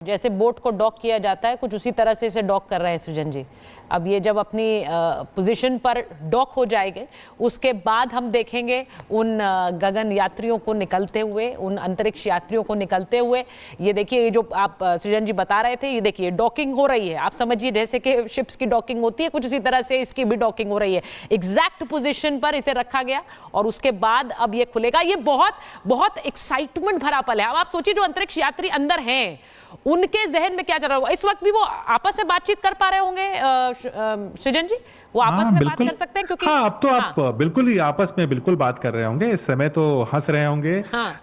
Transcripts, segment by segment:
जैसे बोट को डॉक किया जाता है, कुछ उसी तरह से इसे डॉक कर रहे हैं सृजन जी। अब ये जब अपनी पोजीशन पर डॉक हो जाएंगे, उसके बाद हम देखेंगे उन गगन यात्रियों को निकलते हुए, उन अंतरिक्ष यात्रियों को निकलते हुए। ये देखिए, ये जो आप सृजन जी बता रहे थे, ये देखिए डॉकिंग हो रही है। आप समझिए जैसे कि शिप्स की डॉकिंग होती है, कुछ उसी तरह से इसकी भी डॉकिंग हो रही है। एग्जैक्ट पोजिशन पर इसे रखा गया और उसके बाद अब ये खुलेगा। ये बहुत बहुत एक्साइटमेंट भरा पल है। अब आप सोचिए, जो अंतरिक्ष यात्री अंदर हैं, उनके जहन में क्या चल रहा होगा। इस वक्त भी वो आपस में बातचीत कर पा रहे होंगे सृजन जी, वो आपस में बात कर सकते हैं क्योंकि अब तो आप बिल्कुल ही आपस में बिल्कुल बात कर रहे होंगे। इस समय तो हंस रहे होंगे,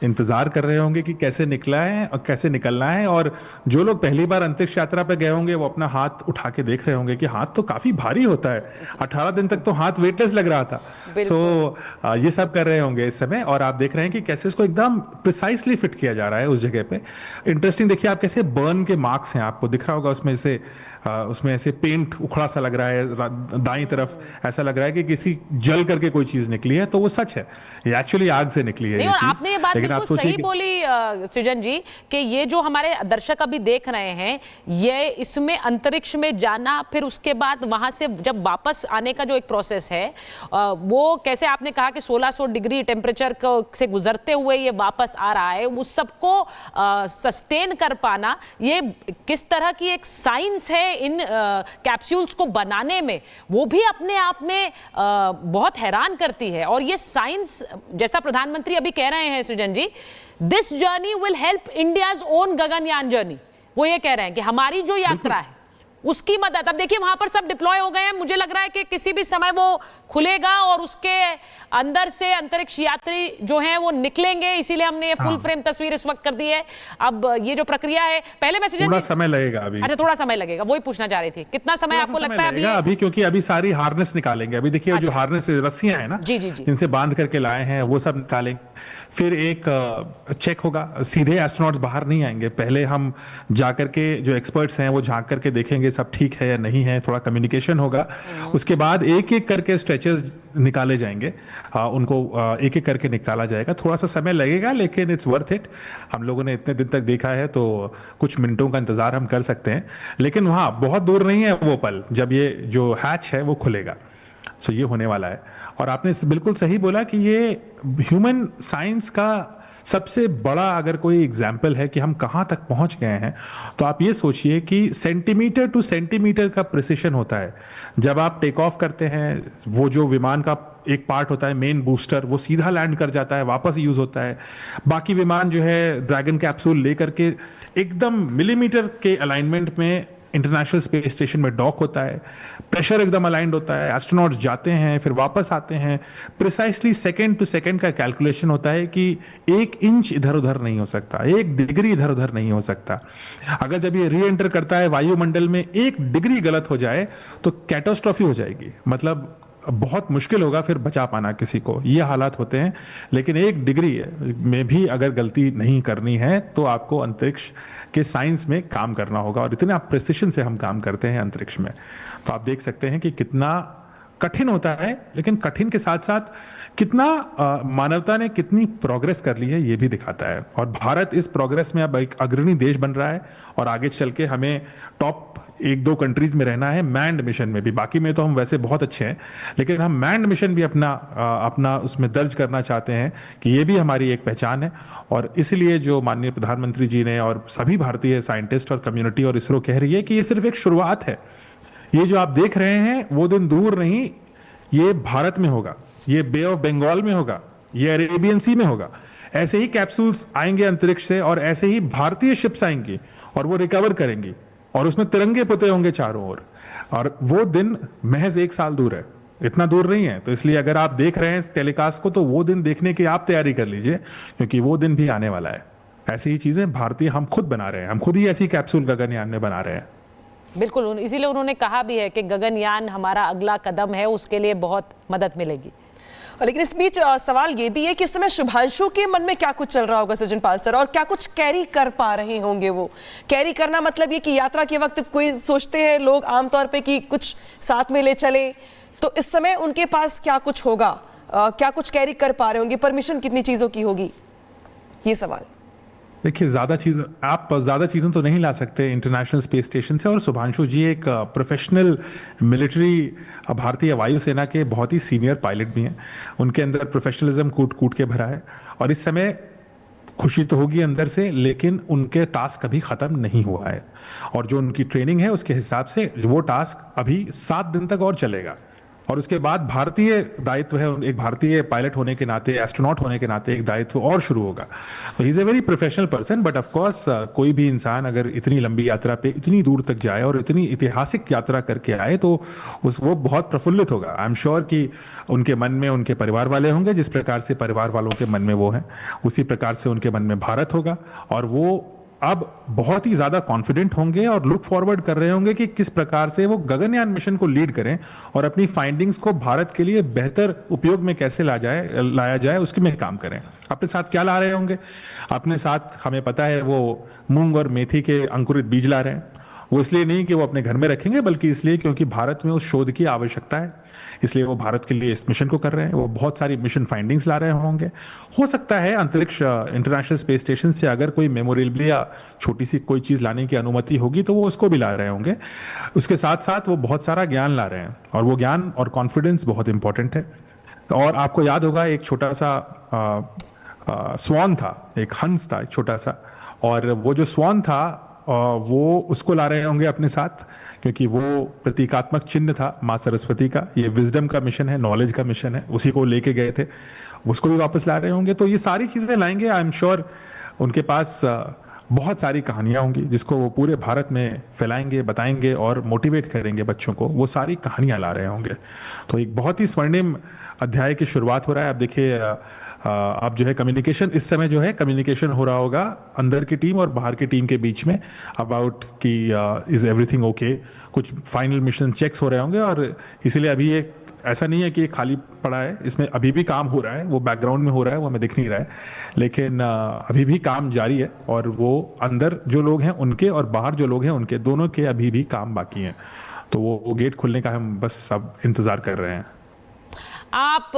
इंतजार कर रहे होंगे कि कैसे निकला है और कैसे निकलना है। और जो लोग पहली बार अंतरिक्ष यात्रा पे गए होंगे, वो अपना हाथ उठा के देख रहे होंगे कि हाथ तो काफी भारी होता है। 18 दिन तक तो हाथ वेटलेस लग रहा था। ये सब कर रहे होंगे इस समय, और आप देख रहे हैं कि कैसे इसको एकदम प्रिसाइसली फिट किया जा रहा है उस जगह पे। इंटरेस्टिंग देखिए, आप कैसे बर्न के मार्क्स हैं, आपको दिख रहा होगा उसमें ऐसे पेंट उखड़ा सा लग रहा है। दाईं तरफ ऐसा लग रहा है कि किसी जल करके कोई चीज निकली है, तो वो सच है, ये एक्चुअली आग से निकली है। नहीं, और आपने ये बात बिल्कुल सही बोली सृजन जी कि ये जो हमारे दर्शक अभी देख रहे हैं, ये इसमें अंतरिक्ष में जाना, फिर उसके बाद वहां से जब वापस आने का जो एक प्रोसेस है, वो कैसे आपने कहा कि 1600 डिग्री टेम्परेचर से गुजरते हुए ये वापस आ रहा है, उस सबको सस्टेन कर पाना, ये किस तरह की एक साइंस है इन कैप्सूल्स को बनाने में, वो भी अपने आप में बहुत हैरान करती है। और ये साइंस, जैसा प्रधानमंत्री अभी कह रहे हैं Srijan ji, this journey will help India's own Gaganyaan journey. वो ये कह रहे हैं कि हमारी जो यात्रा है उसकी मदद। अब देखिए, वहां पर सब डिप्लॉय हो गए हैं। मुझे लग रहा है कि किसी भी समय वो खुलेगा और उसके अंदर से अंतरिक्ष यात्री जो हैं वो निकलेंगे। इसीलिए हमने ये फुल फ्रेम तस्वीर इस वक्त कर दी है। अब ये जो प्रक्रिया है, पहले मैं थोड़ा समय लगेगा अभी। अच्छा, थोड़ा समय लगेगा, वही पूछना चाह रही थी, कितना समय आपको लगता है अभी? क्योंकि अभी सारी हार्नेस निकालेंगे। अभी देखिए, जो हार्नेस रस्सियां हैं ना, जी जी जी, इनसे बांध करके लाए हैं, वो सब निकालेंगे। फिर एक चेक होगा, सीधे एस्ट्रोनॉट्स बाहर नहीं आएंगे। पहले हम जाकर के, जो एक्सपर्ट्स हैं वो झांक करके देखेंगे सब ठीक है या नहीं है, थोड़ा कम्युनिकेशन होगा। उसके बाद एक एक करके स्ट्रेचर्स निकाले जाएंगे, उनको एक एक करके निकाला जाएगा। थोड़ा सा समय लगेगा, लेकिन इट्स वर्थ इट। हम लोगों ने इतने दिन तक देखा है, तो कुछ मिनटों का इंतजार हम कर सकते हैं। लेकिन वहाँ बहुत दूर नहीं है वो पल जब ये जो हैच है वो खुलेगा। सो ये होने वाला है। और आपने बिल्कुल सही बोला कि ये ह्यूमन साइंस का सबसे बड़ा अगर कोई एग्जाम्पल है कि हम कहाँ तक पहुँच गए हैं, तो आप ये सोचिए कि सेंटीमीटर टू सेंटीमीटर का प्रिसिशन होता है। जब आप टेक ऑफ करते हैं, वो जो विमान का एक पार्ट होता है मेन बूस्टर, वो सीधा लैंड कर जाता है, वापस यूज होता है। बाकी विमान जो है ड्रैगन कैप्सूल लेकर के एकदम मिलीमीटर के अलाइनमेंट में इंटरनेशनल स्पेस स्टेशन में डॉक होता है। प्रेशर एकदम अलाइंड होता है, एस्ट्रोनॉट्स जाते हैं, फिर वापस आते हैं। प्रिसाइसली सेकंड टू सेकंड का कैलकुलेशन होता है कि 1 इंच इधर उधर नहीं हो सकता, 1 डिग्री इधर उधर नहीं हो सकता। अगर जब ये री एंटर करता है वायुमंडल में, 1 डिग्री गलत हो जाए तो कैटास्ट्रॉफी हो जाएगी। मतलब बहुत मुश्किल होगा फिर बचा पाना किसी को। ये हालात होते हैं। लेकिन 1 डिग्री में भी अगर गलती नहीं करनी है, तो आपको अंतरिक्ष के साइंस में काम करना होगा। और इतने प्रिसिशन से हम काम करते हैं अंतरिक्ष में, तो आप देख सकते हैं कि कितना कठिन होता है। लेकिन कठिन के साथ साथ कितना मानवता ने कितनी प्रोग्रेस कर ली है, ये भी दिखाता है। और भारत इस प्रोग्रेस में अब एक अग्रणी देश बन रहा है, और आगे चल के हमें टॉप 1-2 कंट्रीज में रहना है, मैन्ड मिशन में भी। बाकी में तो हम वैसे बहुत अच्छे हैं, लेकिन हम मैन्ड मिशन भी अपना उसमें दर्ज करना चाहते हैं कि ये भी हमारी एक पहचान है। और इसलिए जो माननीय प्रधानमंत्री जी ने और सभी भारतीय साइंटिस्ट और कम्युनिटी और इसरो कह रही है कि ये सिर्फ एक शुरुआत है। ये जो आप देख रहे हैं वो दिन दूर नहीं, ये भारत में होगा, ये बे ऑफ बंगाल में होगा, ये अरेबियन सी में होगा। ऐसे ही कैप्सूल्स आएंगे अंतरिक्ष से, और ऐसे ही भारतीय शिप्स आएंगी और वो रिकवर करेंगी, और उसमें तिरंगे पुते होंगे चारों ओर। और वो दिन महज 1 साल दूर है, इतना दूर नहीं है। तो इसलिए अगर आप देख रहे हैं इस टेलीकास्ट को, तो वो दिन देखने की आप तैयारी कर लीजिए, क्योंकि वो दिन भी आने वाला है। ऐसी ही चीजें भारतीय हम खुद बना रहे हैं, हम खुद ही ऐसी कैप्सूल गगनयान में बना रहे हैं। बिल्कुल, इसीलिए उन्होंने कहा भी है कि गगनयान हमारा अगला कदम है, उसके लिए बहुत मदद मिलेगी। लेकिन इस बीच सवाल ये भी है कि इस समय शुभांशु के मन में क्या कुछ चल रहा होगा सृजन पाल सर, और क्या कुछ कैरी कर पा रहे होंगे वो। कैरी करना मतलब ये कि यात्रा के वक्त कोई सोचते हैं लोग आमतौर पे कि कुछ साथ में ले चले, तो इस समय उनके पास क्या कुछ होगा, क्या कुछ कैरी कर पा रहे होंगे, परमिशन कितनी चीजों की होगी, ये सवाल। देखिए, आप ज़्यादा चीज़ें तो नहीं ला सकते इंटरनेशनल स्पेस स्टेशन से। और शुभांशु जी एक प्रोफेशनल मिलिट्री भारतीय वायुसेना के बहुत ही सीनियर पायलट भी हैं। उनके अंदर प्रोफेशनलिज्म कूट कूट के भरा है, और इस समय खुशी तो होगी अंदर से, लेकिन उनके टास्क अभी ख़त्म नहीं हुआ है। और जो उनकी ट्रेनिंग है उसके हिसाब से वो टास्क अभी 7 दिन तक और चलेगा, और उसके बाद भारतीय दायित्व है, एक भारतीय पायलट होने के नाते, एस्ट्रोनॉट होने के नाते एक दायित्व और शुरू होगा। तो he is a very professional person, but of course कोई भी इंसान अगर इतनी लंबी यात्रा पे इतनी दूर तक जाए और इतनी ऐतिहासिक यात्रा करके आए तो वो बहुत प्रफुल्लित होगा। आई एम श्योर कि उनके मन में उनके परिवार वाले होंगे, जिस प्रकार से परिवार वालों के मन में वो हैं, उसी प्रकार से उनके मन में भारत होगा। और वो अब बहुत ही ज्यादा कॉन्फिडेंट होंगे और लुक फॉरवर्ड कर रहे होंगे कि किस प्रकार से वो गगनयान मिशन को लीड करें और अपनी फाइंडिंग्स को भारत के लिए बेहतर उपयोग में कैसे लाया जाए उसके में काम करें। अपने साथ क्या ला रहे होंगे? अपने साथ हमें पता है वो मूंग और मेथी के अंकुरित बीज ला रहे हैं। वो इसलिए नहीं कि वो अपने घर में रखेंगे, बल्कि इसलिए क्योंकि भारत में उस शोध की आवश्यकता है, इसलिए वो भारत के लिए इस मिशन को कर रहे हैं। वो बहुत सारी मिशन फाइंडिंग्स ला रहे होंगे। हो सकता है अंतरिक्ष इंटरनेशनल स्पेस स्टेशन से अगर कोई मेमोरेबल या छोटी सी कोई चीज़ लाने की अनुमति होगी तो वो उसको भी ला रहे होंगे। उसके साथ साथ वो बहुत सारा ज्ञान ला रहे हैं, और वो ज्ञान और कॉन्फिडेंस बहुत इंपॉर्टेंट है। और आपको याद होगा एक छोटा सा स्वान था, एक हंस था, एक छोटा सा, और वो जो स्वान था वो उसको ला रहे होंगे अपने साथ, क्योंकि वो प्रतीकात्मक चिन्ह था माँ सरस्वती का। ये विजडम का मिशन है, नॉलेज का मिशन है, उसी को लेके गए थे, उसको भी वापस ला रहे होंगे। तो ये सारी चीज़ें लाएंगे। आई एम श्योर उनके पास बहुत सारी कहानियाँ होंगी जिसको वो पूरे भारत में फैलाएंगे, बताएंगे और मोटिवेट करेंगे बच्चों को। वो सारी कहानियाँ ला रहे होंगे। तो एक बहुत ही स्वर्णिम अध्याय की शुरुआत हो रहा है। आप देखिए, अब जो है कम्युनिकेशन, इस समय जो है कम्युनिकेशन हो रहा होगा अंदर की टीम और बाहर की टीम के बीच में अबाउट कि इज एवरीथिंग ओके। कुछ फाइनल मिशन चेक्स हो रहे होंगे, और इसीलिए अभी एक ऐसा नहीं है कि ये खाली पड़ा है, इसमें अभी भी काम हो रहा है। वो बैकग्राउंड में हो रहा है, वो हमें दिख नहीं रहा है, लेकिन अभी भी काम जारी है। और वो अंदर जो लोग हैं उनके और बाहर जो लोग हैं उनके, दोनों के अभी भी काम बाकी हैं। तो वो गेट खुलने का हम बस सब इंतज़ार कर रहे हैं। आप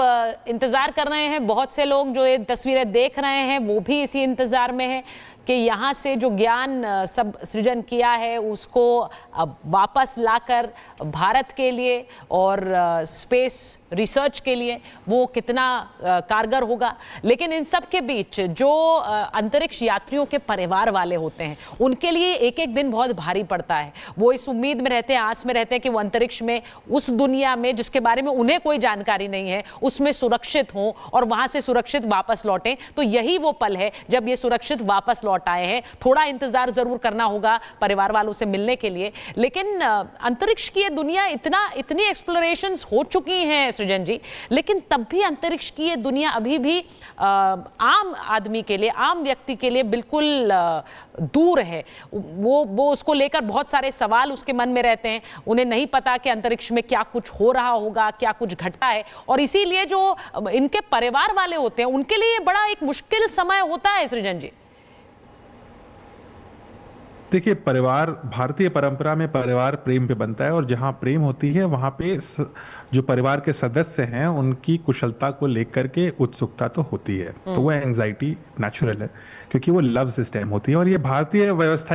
इंतजार कर रहे हैं, बहुत से लोग जो ये तस्वीरें देख रहे हैं वो भी इसी इंतजार में है कि यहाँ से जो ज्ञान सब सृजन किया है उसको वापस लाकर भारत के लिए और स्पेस रिसर्च के लिए वो कितना कारगर होगा। लेकिन इन सब के बीच जो अंतरिक्ष यात्रियों के परिवार वाले होते हैं उनके लिए एक एक दिन बहुत भारी पड़ता है। वो इस उम्मीद में रहते हैं, आस में रहते हैं कि वो अंतरिक्ष में, उस दुनिया में जिसके बारे में उन्हें कोई जानकारी नहीं है, उसमें सुरक्षित हों और वहां से सुरक्षित वापस लौटें। तो यही वो पल है जब ये सुरक्षित वापस लौट आए हैं। थोड़ा इंतजार जरूर करना होगा परिवार वालों से मिलने के लिए, लेकिन अंतरिक्ष की ये दुनिया इतनी एक्सप्लोरेशंस हो चुकी हैं सृजन जी, लेकिन तब भी अंतरिक्ष की ये दुनिया अभी भी आम आदमी के लिए, आम व्यक्ति के लिए बिल्कुल दूर है। वो उसको लेकर बहुत सारे सवाल उसके मन में रहते हैं। उन्हें नहीं पता कि अंतरिक्ष में क्या कुछ हो रहा होगा, क्या कुछ घटता है, और इसीलिए जो इनके परिवार वाले होते हैं उनके लिए बड़ा एक मुश्किल समय होता है सृजन जी। देखिए, परिवार, भारतीय परंपरा में परिवार प्रेम पे बनता है, और जहाँ प्रेम होती है वहाँ पे जो परिवार के सदस्य हैं उनकी कुशलता को लेकर के उत्सुकता तो होती है। तो वो एंजाइटी नेचुरल है, क्योंकि वो लव सिस्टम होती है, और ये भारतीय व्यवस्था